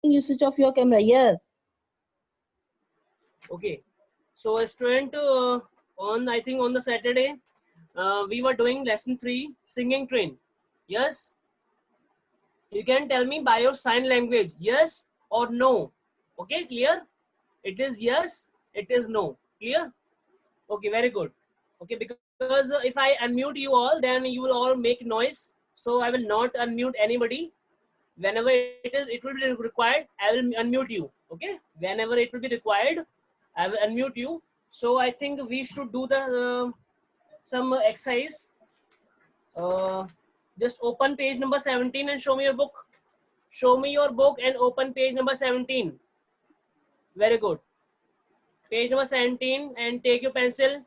You switch off your camera. Yes. Okay. So a student I think on the Saturday, we were doing lesson 3, singing train. Yes. You can tell me by your sign language, yes or no. Okay, clear? It is yes, it is no. Clear? Okay, very good. Okay, because if I unmute you all, then you will all make noise. So I will not unmute anybody. Whenever it will be required, I will unmute you. Okay, whenever it will be required, I will unmute you. So I think we should do the some exercise. Just open page number 17 and show me your book. Show me your book and open page number 17. Very good. Page number 17 and take your pencil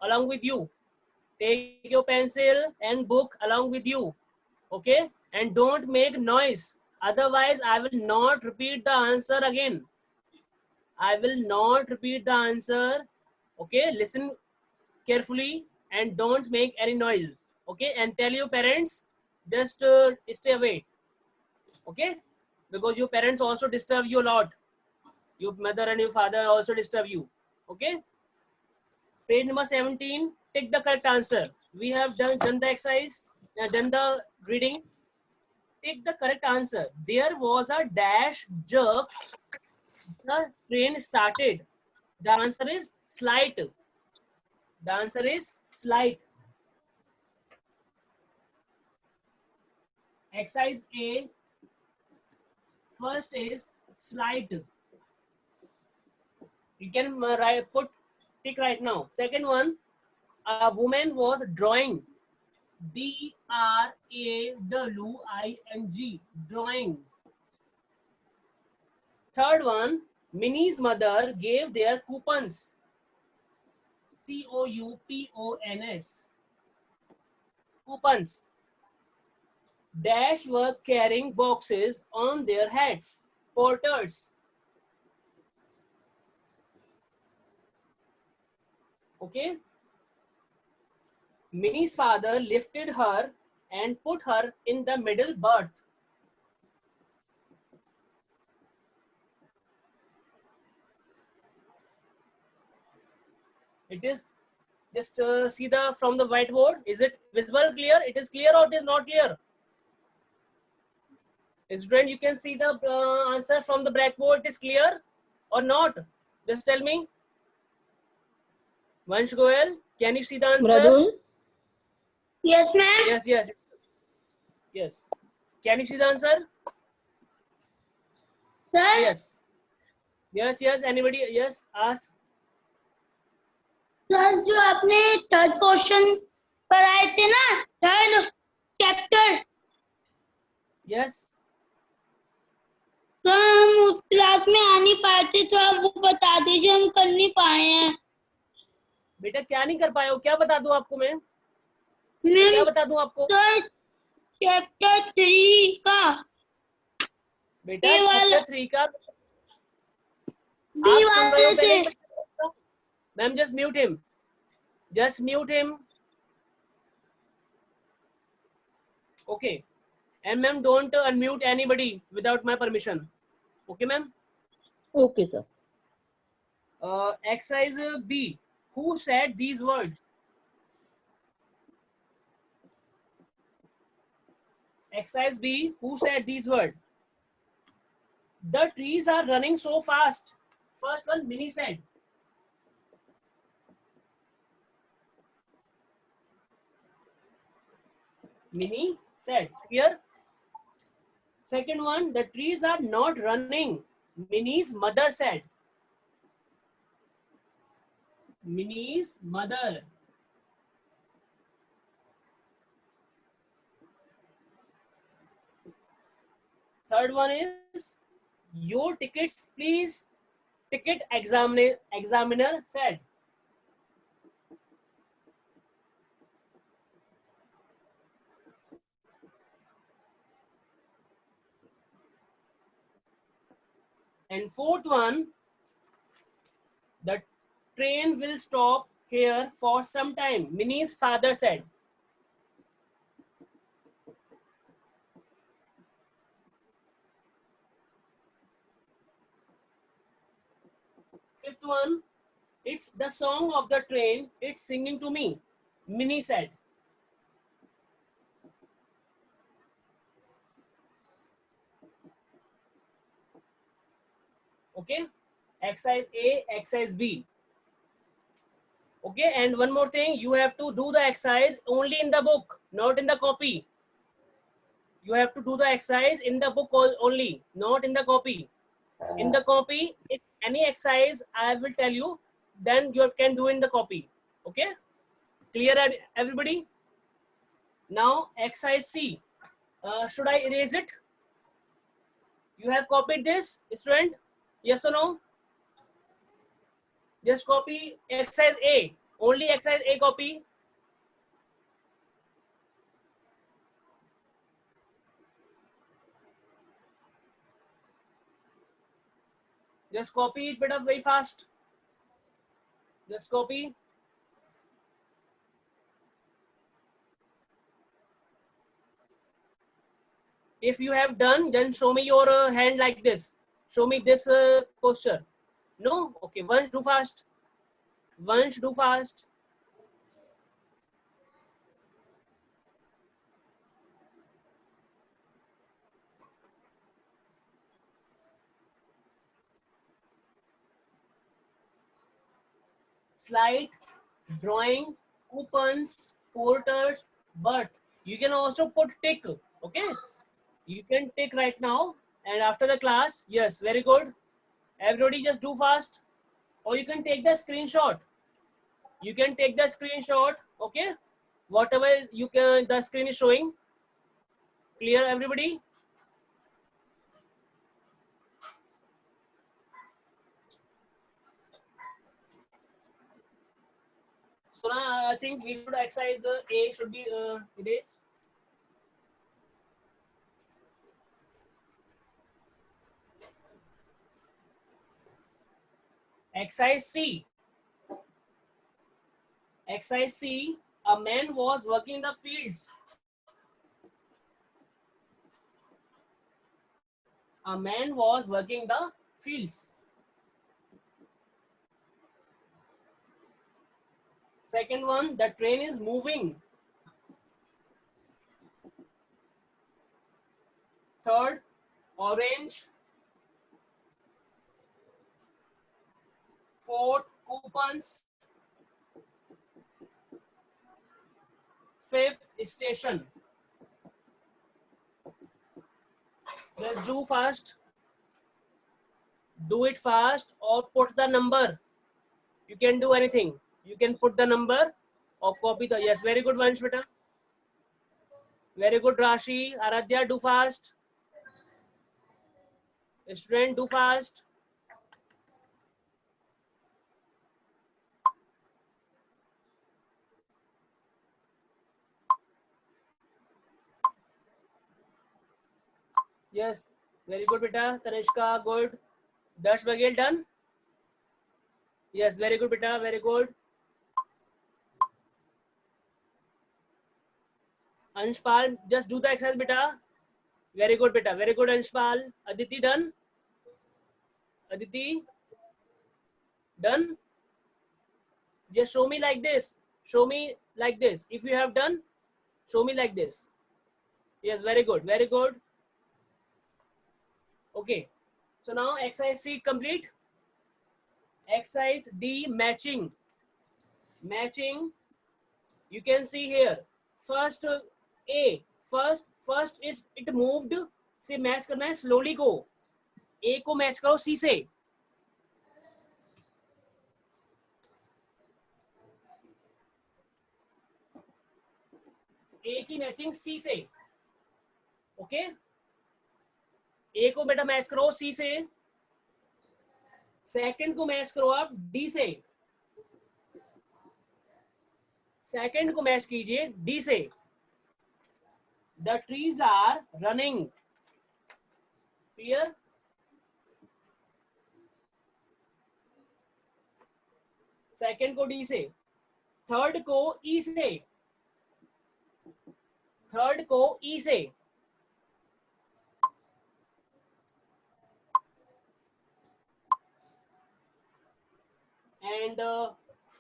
along with you. Take your pencil and book along with you. Okay? And don't make noise. Otherwise, I will not repeat the answer again. I will not repeat the answer. Okay? Listen carefully and don't make any noise. Okay? And tell your parents, just stay away. Okay? Because your parents also disturb you a lot. Your mother and your father also disturb you. Okay? Page number 17, take the correct answer. We have done the exercise, done the reading. Take the correct answer. There was a dash jerk. The train started. The answer is slight. The answer is slight. Exercise A. First is slight. You can put tick right now. Second one, a woman was drawing. D-R-A-W-I-N-G. Drawing. Third one, Minnie's mother gave their coupons. C-O-U-P-O-N-S. Coupons. Dash were carrying boxes on their heads. Porters. Okay. Minnie's father lifted her and put her in the middle berth. It is just see the from the whiteboard. Is it visible, clear? It is clear or it is not clear? Student, you can see the answer from the blackboard. It is clear or not? Just tell me. Vansh Goel, can you see the answer? Mradul? Yes, ma'am. Yes, yes. Yes. Can you see the answer? Sir, Yes. Yes, yes. Anybody? Yes, ask. Sir जो आपने third question पढ़ाए थे ना, third chapter, Yes. तो हम उस class में आ नहीं पाए थे, तो आप वो बता दीजिए, हम कर नहीं पाए हैं। बेटा क्या नहीं कर पाए हो? क्या बता दूं आपको मैं? मैम क्या बता दूं आपको? सर चैप्टर 3 का बेटा बी वाला चैप्टर 3 का बी आप सुन रहे हो वाले से पहले? Ma'am just mute him. Just mute him. Okay. And ma'am, don't unmute anybody without my permission. Okay, ma'am? Okay, sir. Exercise B. Who said these words? Exercise B. Who said these words? The trees are running so fast. First one, Minnie said. Minnie said. Here. Second one, the trees are not running. Minnie's mother said. Minnie's mother. Third one is, your tickets please. Ticket examiner said. And fourth one, the train will stop here for some time. Minnie's father said. one, it's the song of the train. It's singing to me. Minnie said. Okay. Exercise A, exercise B. Okay. And one more thing, you have to do the exercise only in the book, not in the copy. You have to do the exercise in the book only, not in the copy. In the copy, if any exercise I will tell you, then you can do in the copy. Okay. Clear, everybody? Now exercise C. Should I erase it? You have copied this, student? Yes or no? Just copy exercise A. Only exercise A copy. Just copy it bit of very fast. Just copy. If you have done, then show me your hand like this. Show me this posture. No? Okay, once do fast. Once do fast. Slide, drawing, coupons, porters, but you can also put tick. Okay, you can tick right now, and after the class, yes, very good. Everybody just do fast, or you can take the screenshot. You can take the screenshot. Okay, whatever you can, the screen is showing. Clear, everybody? So now I think we should exercise A should be erased. Exercise C. Exercise C. A man was working in the fields. A man was working the fields. Second one, the train is moving. Third, orange. Fourth, coupons. Fifth, station. Let's do fast. Do it fast or put the number. You can do anything. You can put the number or copy the. Yes, very good, Vanshvita. Very good, Rashi. Aradhya, do fast. Student, do fast. Yes, very good, beta. Tanishka, good. Dash Bagel, done. Yes, very good, beta. Very good. Anshpal, just do the exercise, beta. Very good, beta. Very good, Anshpal. Aditi, done. Aditi, done. Just show me like this. Show me like this. If you have done, show me like this. Yes, very good. Very good. Okay. So now exercise C complete. Exercise D, matching. Matching. You can see here. First A. First is it moved. से match करना है, slowly go. A को match करो C से. A की matching C से. Okay. A को बेटा मैच करो C से. सेकंड को मैच करो आप D से. सेकंड को मैच कीजिए D से. The trees are running. Clear? Second को D से. थर्ड को E से. थर्ड को E से. एंड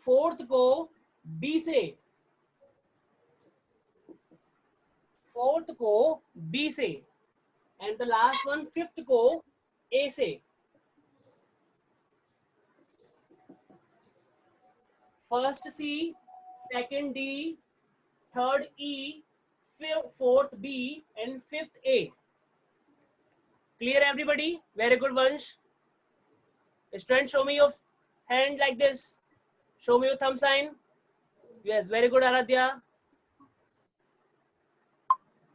फोर्थ को बी से, फोर्थ को बी से, and the last one fifth को ए से. First C, second D, third E, fourth B and fifth A. Clear everybody? Very good, Vansh. Students, show me your hand like this. Show me your thumb sign. Yes, very good, Aradhya.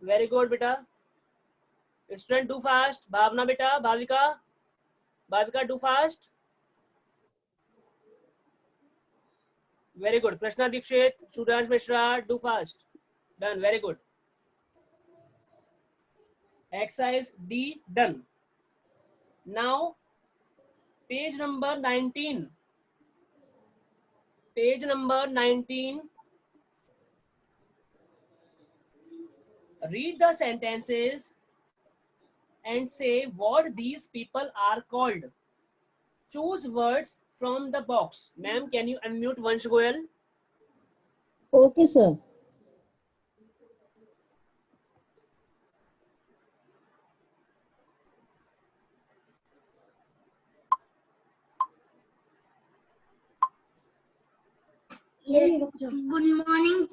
Very good, beta. Student, do fast. Bhavna, beta. Bhavika. Bhavika, do fast. Very good. Krishna Dikshit, Sudhansh Mishra, do fast. Done. Very good. Exercise D done. Now page number 19. Page number 19. Read the sentences and say what these people are called. Choose words from the box. Ma'am, can you unmute Vansh Goyal? Okay, sir. Good morning.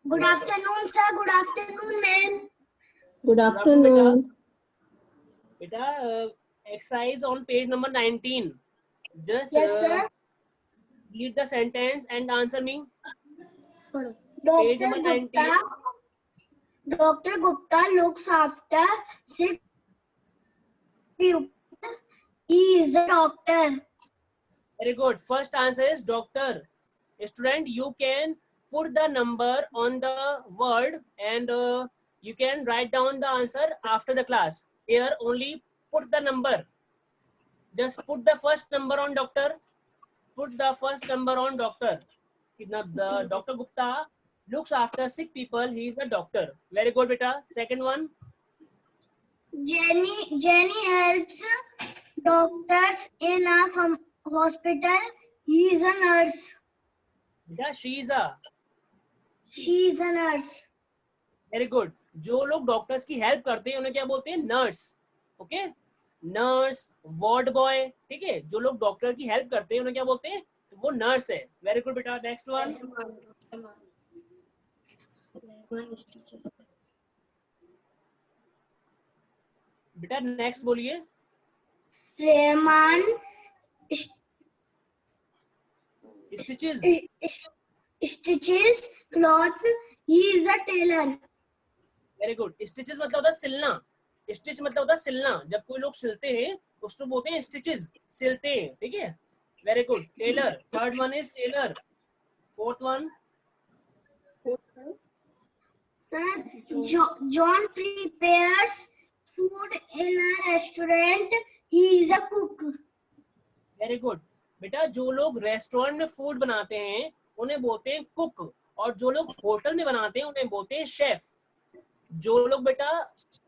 Good afternoon, sir. Good afternoon, ma'am. Good afternoon. Beta, exercise on page number 19. Just Yes, sir. read the sentence and answer me. Page Dr. number 19. Gupta. Dr. Gupta looks after sick people. He is a doctor. Very good. First answer is doctor. Student, you can put the number on the word and you can write down the answer after the class. Here only put the number. Just put the first number on doctor. Put the first number on doctor. Now, the Dr. Gupta looks after sick people. He is a doctor. Very good, beta. Second one. Jenny helps doctors in a hospital. He is a nurse. Yeah, she is a. She is a nurse. Very good. जो लोग doctors की help करते हैं उन्हें क्या बोलते हैं? Nurse. Okay, nurse, ward boy. ठीक है, जो लोग डॉक्टर की हेल्प करते हैं उन्हें क्या बोलते हैं? वो नर्स है. वेरी गुड बेटा. Next one. बेटा नेक्स्ट बोलिए. Rahman stitches. stitches clothes. He is a tailor. Very good. Stitches मतलब होता है सिलना. स्टिच मतलब होता है सिलना. जब कोई लोग सिलते हैं उसको बोलते हैं स्टिचेस, सिलते हैं. ठीक है, very good. Tailor. Third one is tailor. Fourth one. Sir, John prepares food in a restaurant. He is a cook. Very good. बेटा जो लोग रेस्टोरेंट में फूड बनाते हैं उन्हें बोलते हैं कुक, और जो लोग होटल में बनाते हैं उन्हें बोलते हैं शेफ. जो लोग बेटा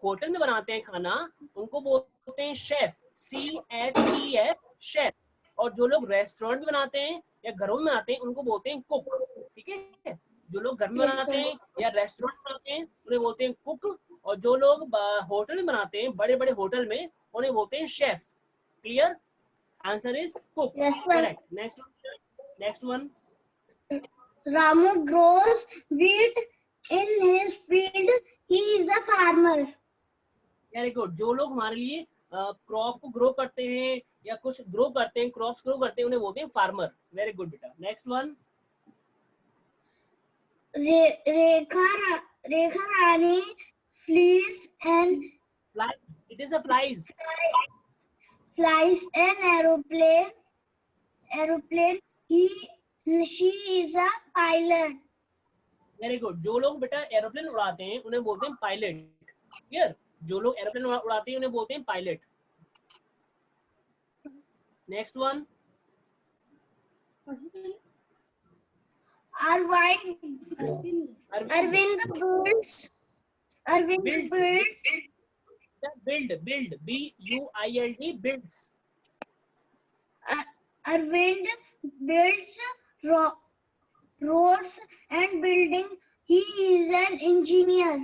होटल में बनाते हैं खाना उनको बोलते हैं शेफ. CHEF, chef. और जो लोग रेस्टोरेंट में बनाते हैं या घरों में बनाते हैं उनको बोलते हैं कुक. ठीक है, जो लोग घर में Yes, बनाते sir. हैं या रेस्टोरेंट में बनाते हैं उन्हें बोलते हैं कुक, और जो लोग होटल में बनाते हैं बड़े बड़े होटल में उन्हें बोलते हैं chef. Clear? Answer is cook. Yes, sir. Correct. Next one. Ramu grows wheat in his field. He is a farmer. Very good. जो लोग हमारे लिए क्रॉप को ग्रो करते हैं या कुछ ग्रो करते हैं, क्रॉप्स ग्रो करते हैं, उन्हें बोलते हैं फार्मर. वेरी गुड बेटा. Next one. Rekha Rani flees and flies. It is a flies. flies an aeroplane. She is a pilot. Very good. जो लोग बेटा एरोप्लेन उड़ाते हैं उन्हें बोलते हैं पायलट. क्लियर? जो लोग एरोप्लेन उड़ाते हैं उन्हें बोलते हैं pilot. Next one. Arvind builds. Build. BUILD. builds. Arvind builds roads and building. He is an engineer.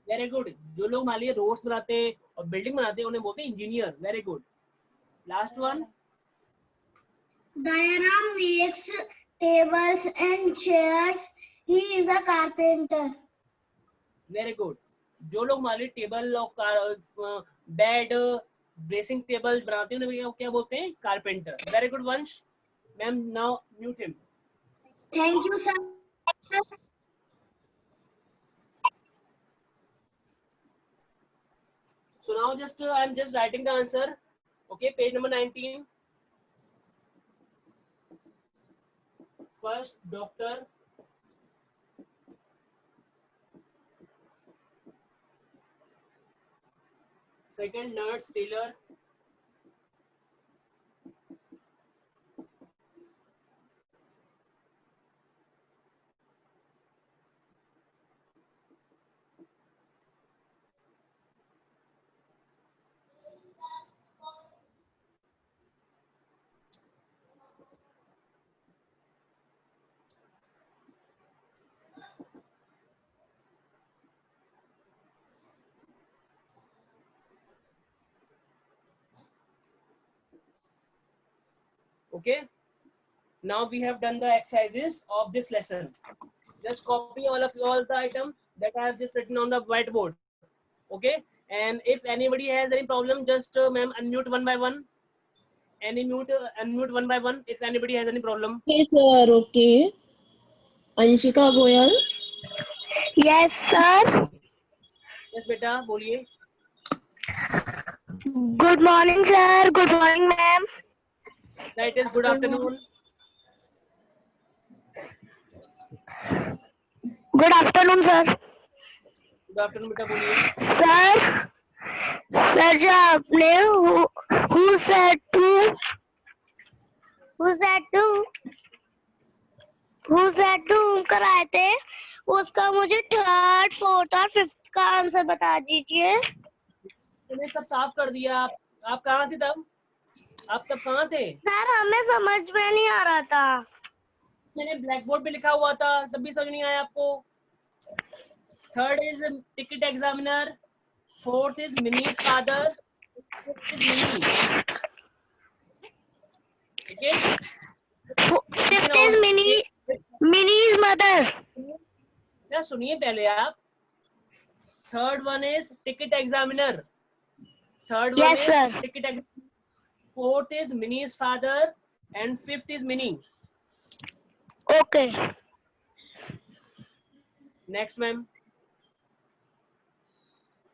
Very good. जो लोग मान लीजिए रोड्स बनाते हैं और बिल्डिंग बनाते हैं उन्हें बोलते हैं engineer. Very good. Last one. Dayaram makes tables and chairs. He is a carpenter. Very good. जो लोग मान लीजिए टेबल और बेड ड्रेसिंग टेबल बनाते हैं उन्हें क्या बोलते हैं? कारपेंटर. वेरी गुड वंश. Ma'am now mute him. Thank you, sir. So now I'm just writing the answer. Okay, page number 19. First, doctor. Second, nurse, tailor. Okay. Now we have done the exercises of this lesson. Just copy all the items that I have just written on the whiteboard. Okay. And if anybody has any problem, just ma'am unmute one by one. Unmute one by one. If anybody has any problem. Okay, sir. Okay. Anshika Goyal. Yes, sir. Yes, beta, बोलिए. Good morning, sir. Good morning, ma'am. That is good afternoon. Good afternoon, sir. Good afternoon, beta, बोलिए. Sir, जो आपने who said to कराए थे उसका मुझे third, fourth और fifth का आंसर बता दीजिए. मैंने सब साफ कर दिया. आप कहाँ थे तब? आप तब कहाँ थे? सर हमें समझ में नहीं आ रहा था. मैंने ब्लैक बोर्ड पे लिखा हुआ था तब भी समझ नहीं आया आपको. Third is ticket examiner, fourth is Mini's father, fifth is Mini. Okay. Fifth is Mini's mother. क्या सुनिए पहले आप. Third one is ticket examiner. Third one Yes, is sir. Ticket examiner. Fourth is Mini's father and fifth is Mini. Okay. Next ma'am.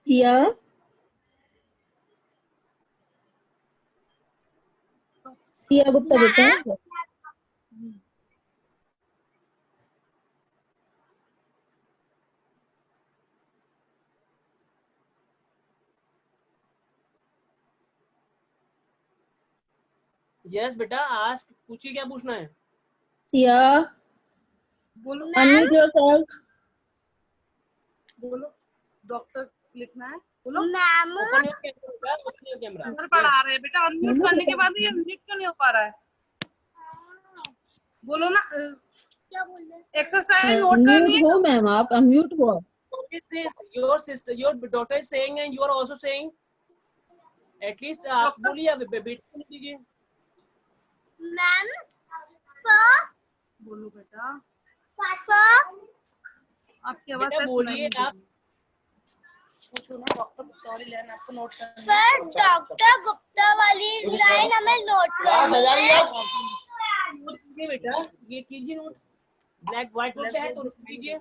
Sia. Sia Gupta beta. Yes बेटा, ask. पूछिए क्या पूछना है. Sia. बोलो Unmute yourself. बोलो डॉक्टर लिखना है. बोलो ma'am open your camera. Open your camera. Sir पढ़ा रहे हैं बेटा. अनम्यूट करने के बाद भी अनम्यूट क्यों नहीं हो पा रहा है? बोलो ना. क्या बोल रहे हैं? एक्सरसाइज नोट करनी Unmute है. हो मैम आप. Unmute हो. Your sister, your daughter is saying and you are also saying. At least आप बोलिए. अब बेटे को नहीं कीजिए. मैम बोलो बेटा. सर आपकी आवाज बेटा बोलिए आप. पूछो ना डॉक्टर सॉरी लेना आपको नोट करना है. सर डॉक्टर गुप्ता वाली लाइन हमें नोट करनी है. कीजिए बेटा, ये कीजिए नोट. ब्लैक व्हाइट बोर्ड पे है तो कीजिए.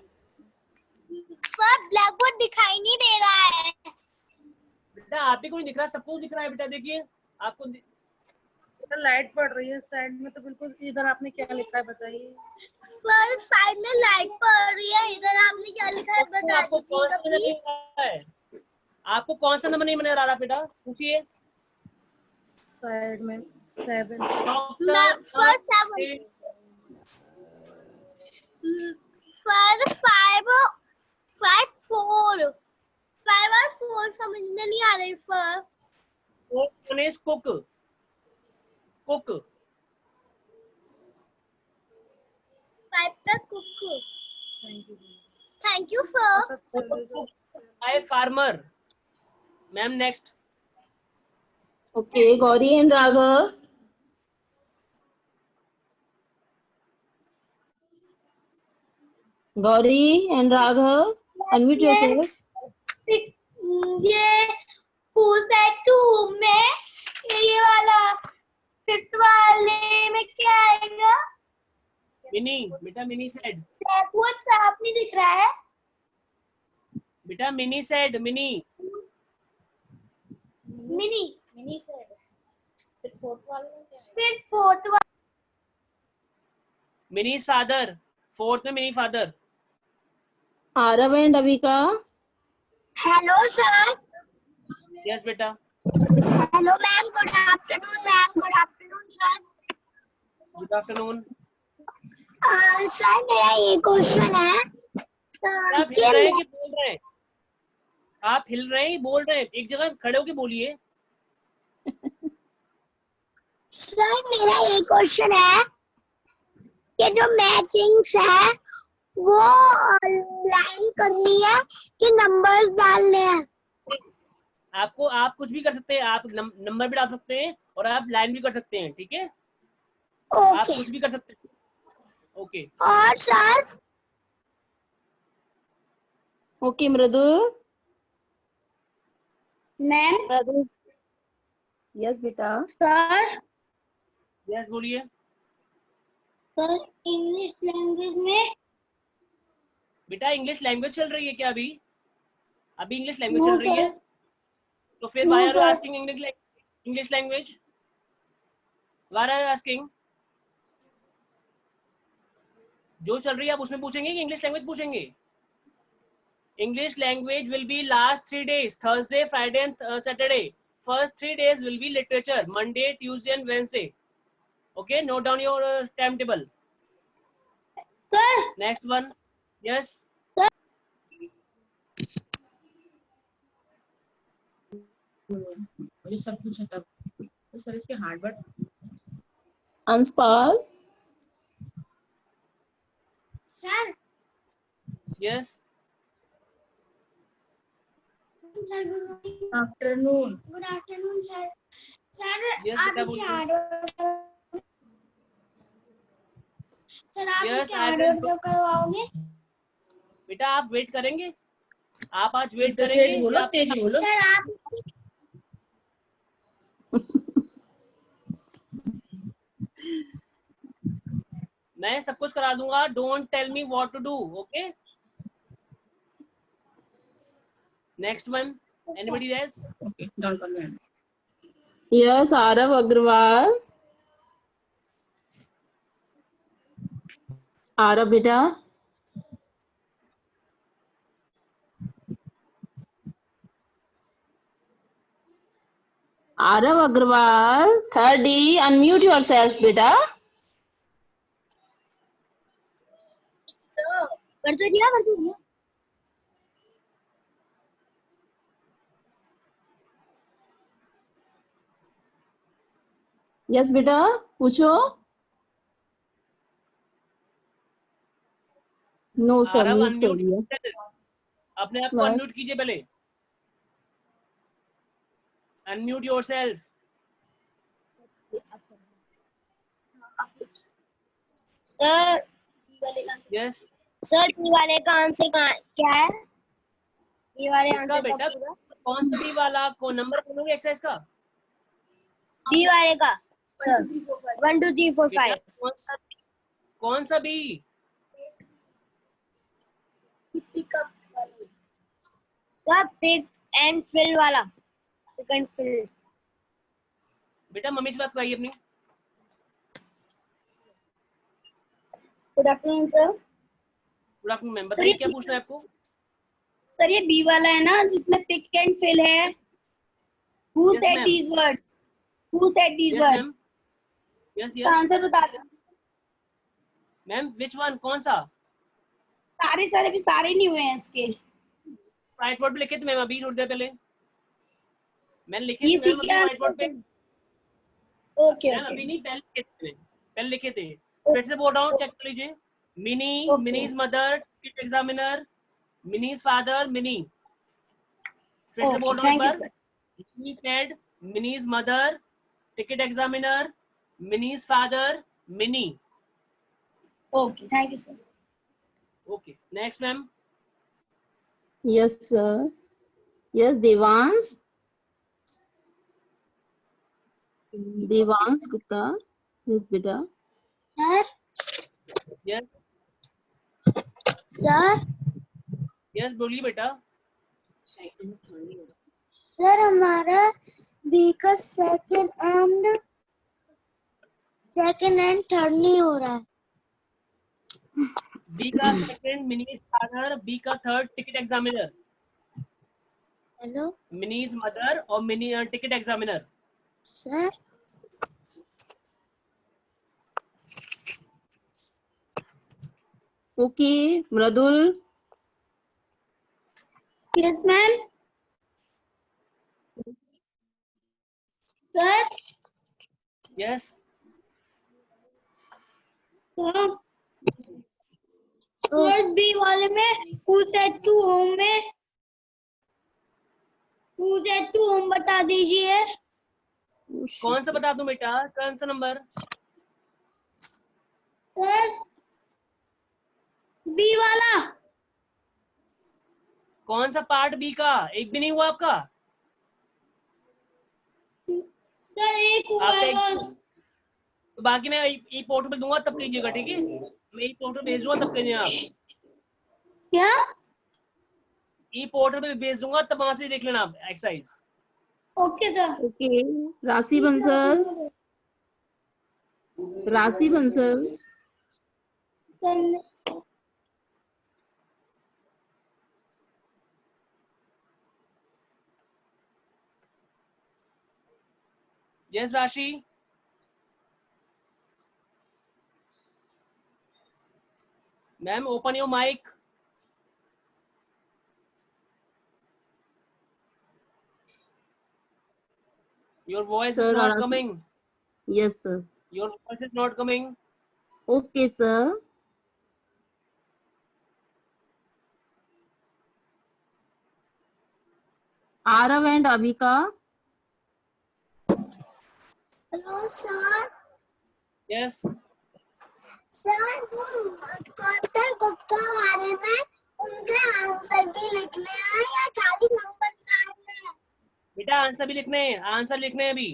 सर ब्लैक बोर्ड दिखाई नहीं दे रहा है. बेटा आप ही को नहीं दिख रहा, सबको दिख रहा है. बेटा देखिए आपको. बेटा लाइट पड़ रही है साइड में तो बिल्कुल. इधर आपने क्या लिखा है बताइए. सर साइड में लाइट पड़ रही है. इधर आपने क्या लिखा है बता आपको कौन सा नंबर दीजिएगा नहीं आ रहा है? आपको कौन सा नंबर नहीं बना रहा बेटा? पूछिए. साइड में 7. डॉक्टर सर 5 और 4 समझ में नहीं आ रही. Sir cook. Cook. 5 plus cuckoo. Thank you, sir. I farmer. Ma'am, next. Okay, Gauri and Raghav. Gauri and Raghav, unmute yourself. ये who said to whom में ये वाला फिफ्थ वाले में क्या आएगा? Mini, बेटा Mini said. बहुत साफ नहीं दिख रहा है. बेटा Mini said, Mini. Mini said. फिर फोर्थ वाला Mini's father. Fourth में Mini father. Arav and Avika. Hello sir. Yes, बेटा. Hello ma'am. Good afternoon ma'am. Good afternoon sir. Good afternoon. Sir मेरा ये क्वेश्चन है. आप हिल रहे हैं कि बोल रहे हैं? आप हिल रहे हैं बोल रहे हैं? एक जगह खड़े होके बोलिए. सर मेरा ये क्वेश्चन है कि जो मैचिंग्स है वो लाइन करनी है कि नंबर्स डालने हैं. आपको आप कुछ भी कर सकते हैं. आप नंबर भी डाल सकते हैं और आप लाइन भी कर सकते हैं. ठीक है, आप ओके. कुछ भी कर सकते हैं. ओके. और sir Okay, Mradu. Ma'am. Mradu. Yes, beta. Sir yes बोलिए. सर इंग्लिश लैंग्वेज में बेटा इंग्लिश लैंग्वेज चल रही है क्या? अभी अभी इंग्लिश लैंग्वेज चल रही है. तो फिर why are you asking English language? Why are you asking? जो चल रही है आप उसमें पूछेंगे कि इंग्लिश लैंग्वेज पूछेंगे? English language will be last 3 days, Thursday, Friday and Saturday. First 3 days will be literature, Monday, Tuesday and Wednesday. Okay, note down your timetable. Sir Next one. Yes. मुझे सब कुछ है तब तो सर इसके Harvard. Anspal. Sir Yes. Sir afternoon. Good afternoon sir. Sir Yes, आप बेटा इसके बोलिए. हार्डवर्ड सर आप Yes, इसके I will हार्डवर्ड do. कब करवाओगे? बेटा आप वेट करेंगे? आप आज वेट तेज करेंगे? बोलो, या तेज बोलो. सर आप मैं सब कुछ करा दूंगा. Don't tell me what to do. Okay. Next one. Anybody else? Okay done कर ma'am. Yes, Arav Agrawal. Arav beta. Arav Agrawal. Third D. Unmute yourself, beta. कर तो दिया. Yes, beta. पूछो. No, sir. आरव Mute कर दिया. Unmute. अपने आप को बस. अनम्यूट कीजिए पहले. Unmute yourself. Sir Yes. Sir ये वाले का आंसर क्या है? ये वाले इसका आंसर बेटा का कौन सा बी वाला को नंबर बोलोगे एक्सरसाइज का? बी वाले का सर 1 2 3 4 बेटा 5. कौन सा बी? सर पिक एंड फिल वाला. Pick and fill. बेटा मम्मी से बात कराइए अपनी. Good afternoon sir. Good afternoon ma'am. बताइए क्या पूछना है आपको? सर ये बी वाला है ना जिसमें पिक एंड फिल है. Who Yes, said ma'am. these words? Who said these Yes words? Ma'am. Yes इसका yes. आंसर बता दो. Ma'am which one? कौन सा? सारे भी सारे नहीं हुए हैं इसके. व्हाइट बोर्ड पे लिखे थे मैम अभी थोड़ी देर पहले. मैंने लिखे ये थे मैम अभी क्या व्हाइट बोर्ड पे. ओके मैम अभी नहीं पहले लिखे थे. पहले लिखे थे. फिर से बोल रहा हूँ चेक कर लीजिए. Mini, Okay. Minnie's mother, ticket examiner, Minnie's father, Minnie. फिर से बोल Okay, रहा हूँ एक thank you, bar. sir. He said Minnie's mother, ticket examiner, Minnie's father, Minnie. Okay, thank you, sir. Okay. Next, ma'am. Yes, sir. Yes, Devans. Devans Gupta. Yes, beta. Sir, Yes. sir, Yes, बोलिए बेटा. sir, हमारा B का second and third नहीं हो रहा है. B का second, Minnie's father, B का third, ticket examiner. Hello, Minnie's mother और Minnie ticket examiner. sir. Okay, Mradul. Yes, ma'am. Sir, Yes. sir. Sir, B वाले में who said to home में who said to home बता दीजिए. Oh, shit. कौन सा बता दूं बेटा? कौन सा नंबर? Sir, B वाला. कौन सा पार्ट B का? एक भी नहीं हुआ आपका? Sir, एक हुआ आपका है एक, बस. तो बाकी मैं ई पोर्टल पे दूंगा तब कीजिएगा, ठीक है? मैं ई पोर्टल भेज दूंगा तब कीजिए आप. क्या? ई पोर्टल पे भेज दूंगा तब वहां से देख लेना आप exercise. Okay, sir. Okay, Rasi Bansal. Rasi Bansal. Sir, Yes, Rashi. Ma'am, open your mic. Your voice Sir, is not Rasi. coming. Yes, sir. Your voice is not coming. Okay, sir. Arav and Abhika. Hello, sir. Yes. Sir वो copter Gupta बारे में उनके answer भी लिखने हैं या खाली number डालने हैं? बेटा आंसर भी लिखने हैं, आंसर लिखने हैं अभी.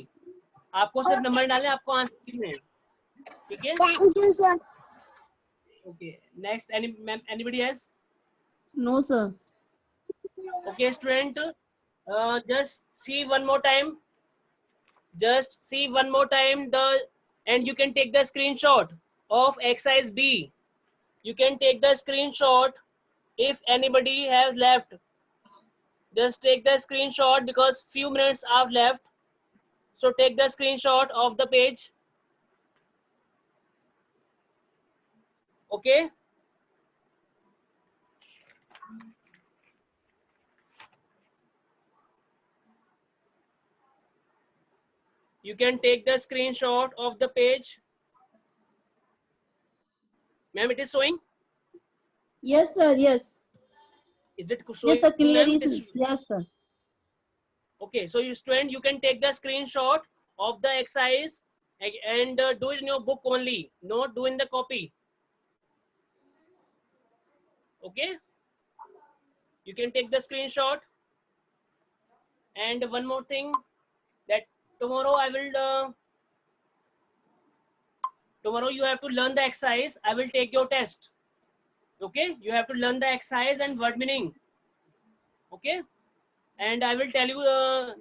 आपको सिर्फ नंबर डालने, आपको आंसर लिखने हैं, ठीक है? Thank you sir. Okay. Next, anybody else? No, sir. Okay, student. Just see one more time. Just see one more time and you can take the screenshot of exercise B. You can take the screenshot if anybody has left. Just take the screenshot because few minutes are left. So take the screenshot of the page. Okay. You can take the screenshot of the page. Ma'am, it is showing. Yes, sir. Yes. Is it showing? Yes, sir. Clear Ma'am, it is. is- Yes, sir. Okay, so you student, you can take the screenshot of the exercise and do it in your book only, not do in the copy. Okay, you can take the screenshot. And one more thing, that tomorrow I will tomorrow you have to learn the exercise. I will take your test. Okay, you have to learn the exercise and word meaning. Okay, and I will tell you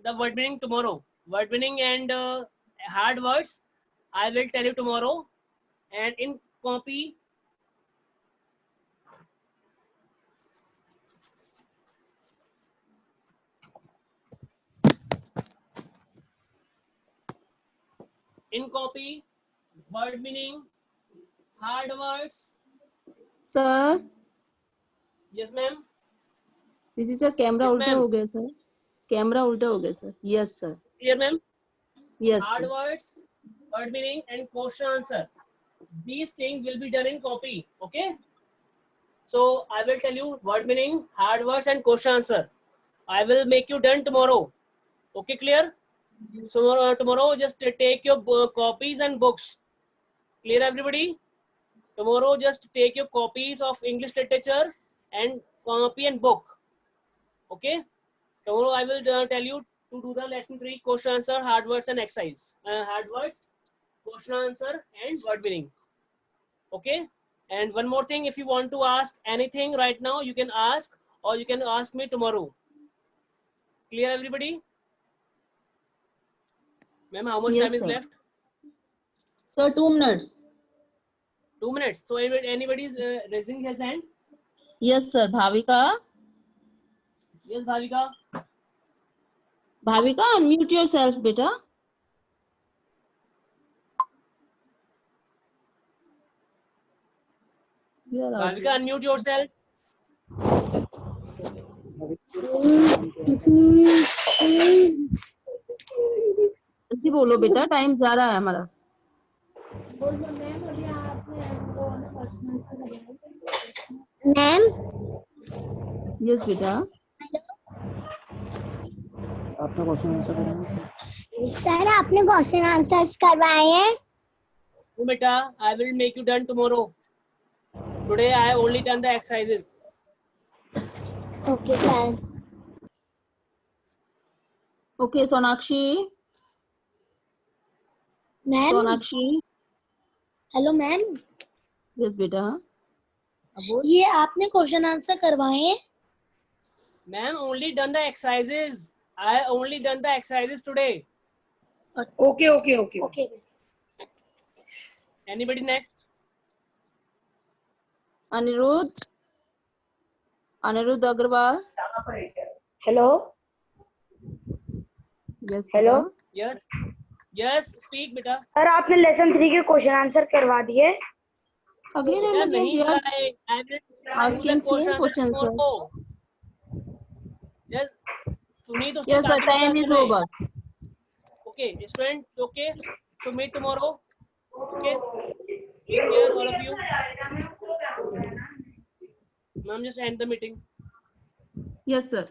the word meaning tomorrow. Word meaning and hard words I will tell you tomorrow. And in copy, word meaning, hard words. Sir, Yes, ma'am. this is a camera Yes, उल्टा ma'am. हो गया sir. Camera उल्टा हो गया sir. Yes, sir. Clear, ma'am? Yes. Hard Sir. words, word meaning, and question answer. these things will be done in copy. Okay. So I will tell you word meaning, hard words, and question answer. I will make you done tomorrow. Okay, clear? So tomorrow just take your copies and books. Clear, everybody? Tomorrow just take your copies of English literature and copy and book. Okay. Tomorrow I will tell you to do the lesson 3 question answer, hard words, and exercise. Hard words, question answer, and word meaning. Okay. And one more thing, if you want to ask anything right now, you can ask, or you can ask me tomorrow. Clear, everybody? Ma'am, how much Yes, time is sir. left? Sir, 2 minutes. 2 minutes. So anybody is raising his hand? Yes, sir. Bhavika. Yes, Bhavika. Bhavika, unmute yourself, beta. You are out. Bhavika, unmute yourself. जल्दी बोलो बेटा, time जा रहा है हमारा. Ma'am yes बेटा. Sir आपने question answers करवाए हैं. No, beta, I will make you done tomorrow. Today I have only done the exercises. Okay sir. Okay Sonakshi. Ma'am Sonakshi. Hello ma'am, yes बेटा. ये आपने क्वेश्चन आंसर करवाए हैं. Ma'am, only done the exercises. I only done the exercises today. Okay okay okay. Okay Anybody next? Aniruddh. Aniruddh Agarwal. Hello yes. Hello Yes. Yes, speak, beta. Sir, आपने lesson 3 के question answer करवा दिए. अगले Beta, लेने नहीं दिया. कराए. I will do Asking the question same answer questions, sir. tomorrow. Yes. सुनी तो Yes sir, starting time से is आपने. over. Okay, student. Okay. So meet tomorrow. Okay. Take care, all of you. Ma'am, just end the meeting. Yes sir.